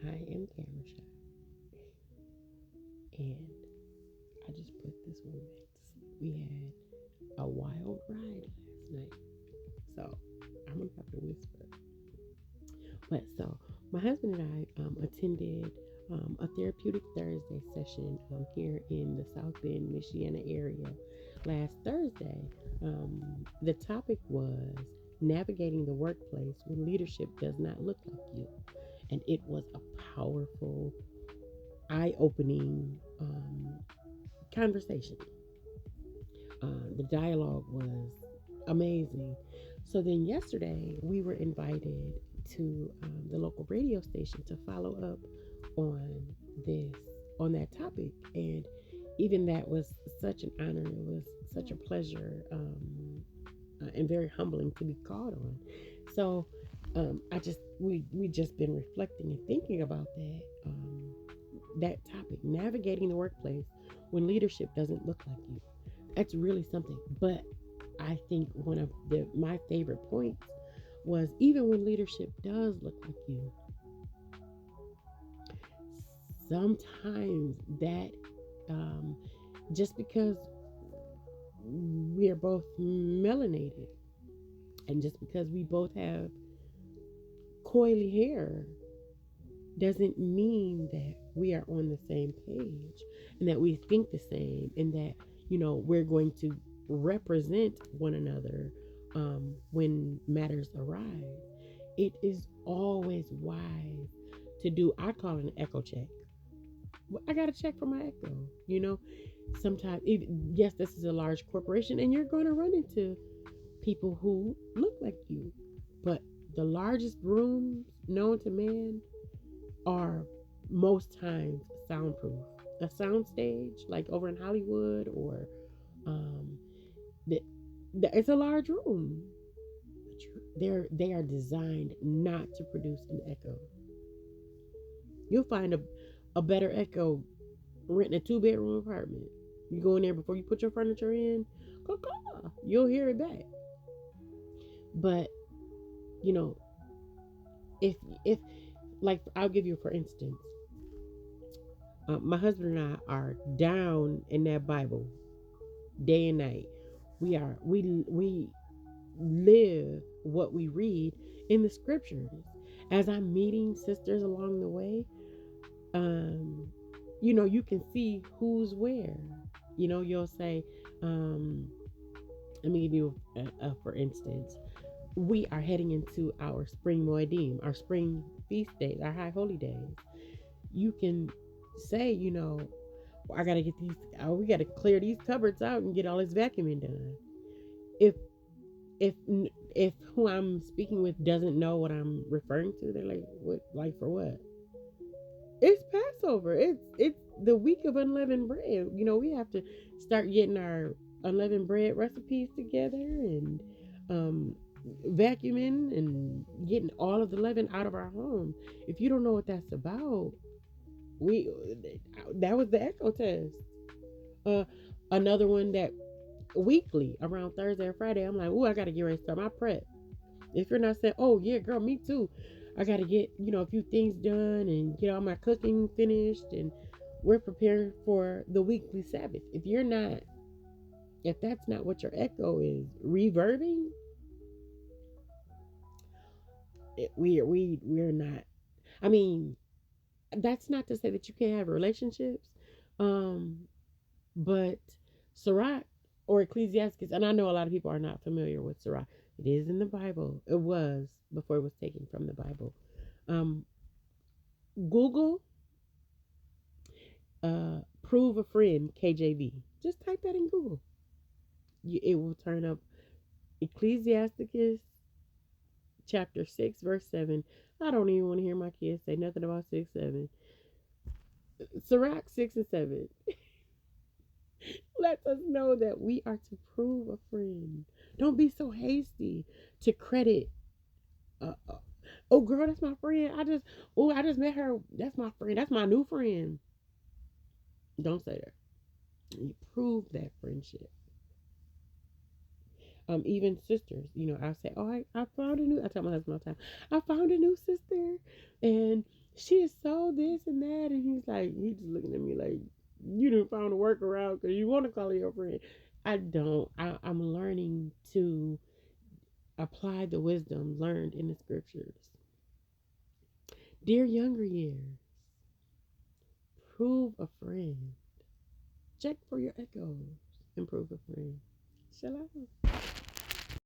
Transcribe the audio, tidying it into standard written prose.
I am camera shy, and I just put this one back to sleep. We had a wild ride last night, so I'm gonna have to whisper. But so my husband and I attended a therapeutic Thursday session here in the South Bend, Michiana area last Thursday. The topic was navigating the workplace when leadership does not look like you, and it was a powerful, eye-opening conversation. The dialogue was amazing. So then yesterday we were invited to the local radio station to follow up on this on that topic, and even that was such an honor. It was such a pleasure, and very humbling to be called on. So I just we just been reflecting and thinking about that topic, navigating the workplace when leadership doesn't look like you. That's really something. But I think one of my favorite points was even when leadership does look like you, sometimes that um, just because we are both melanated and just because we both have coily hair doesn't mean that we are on the same page and that we think the same and that we're going to represent one another when matters arise. It is always wise to do, I call it an echo check. I got to check for my echo. Sometimes, yes, this is a large corporation and you're going to run into people who look like you, but the largest rooms known to man are most times soundproof. A soundstage, like over in Hollywood, or um, the, it's a large room. They are designed not to produce an echo. You'll find a better echo renting a 2 bedroom apartment. You go in there before you put your furniture in, you'll hear it back. But you know, if like I'll give you for instance, my husband and I are down in that Bible day and night. We live what we read in the scriptures. As I'm meeting sisters along the way, um, you can see who's where. You'll say, um, let me give you a for instance. We are heading into our spring Moedim, our spring feast days, our high holy days. You can say, I gotta get these. We gotta clear these cupboards out and get all this vacuuming done. If if if who I'm speaking with doesn't know what I'm referring to, they're like, "What? Like for what?" It's Passover. It's the week of unleavened bread. We have to start getting our unleavened bread recipes together and um, vacuuming and getting all of the leaven out of our home. If you don't know what that's about, we that was the echo test. Uh, Another one that weekly around Thursday or Friday, I'm like, oh, I gotta get ready to start my prep. If you're not saying, oh yeah, girl, me too. I gotta get a few things done and get all my cooking finished, and we're preparing for the weekly Sabbath. If that's not what your echo is reverbing, we're not. I mean, that's not to say that you can't have relationships, um, but Sirach or Ecclesiastes, and I know a lot of people are not familiar with Sirach. It is in the Bible. It was before it was taken from the Bible. Um, Google prove a friend KJV. Just type that in Google. It will turn up Ecclesiasticus chapter 6 verse 7. I don't even want to hear my kids say nothing about 6 7. Sirach 6 and 7 lets us know that we are to prove a friend. Don't be so hasty to credit. Oh girl, that's my friend. I just met her. That's my friend. That's my new friend. Don't say that. You prove that friendship. Even sisters, I'll say, oh, I found a new, I tell my husband all the time, I found a new sister and she is so like he just looking at me like you didn't found a workaround because you want to call your friend. I don't. I'm learning to apply the wisdom learned in the scriptures. Dear younger years, prove a friend. Check for your echoes and prove a friend. Shall I?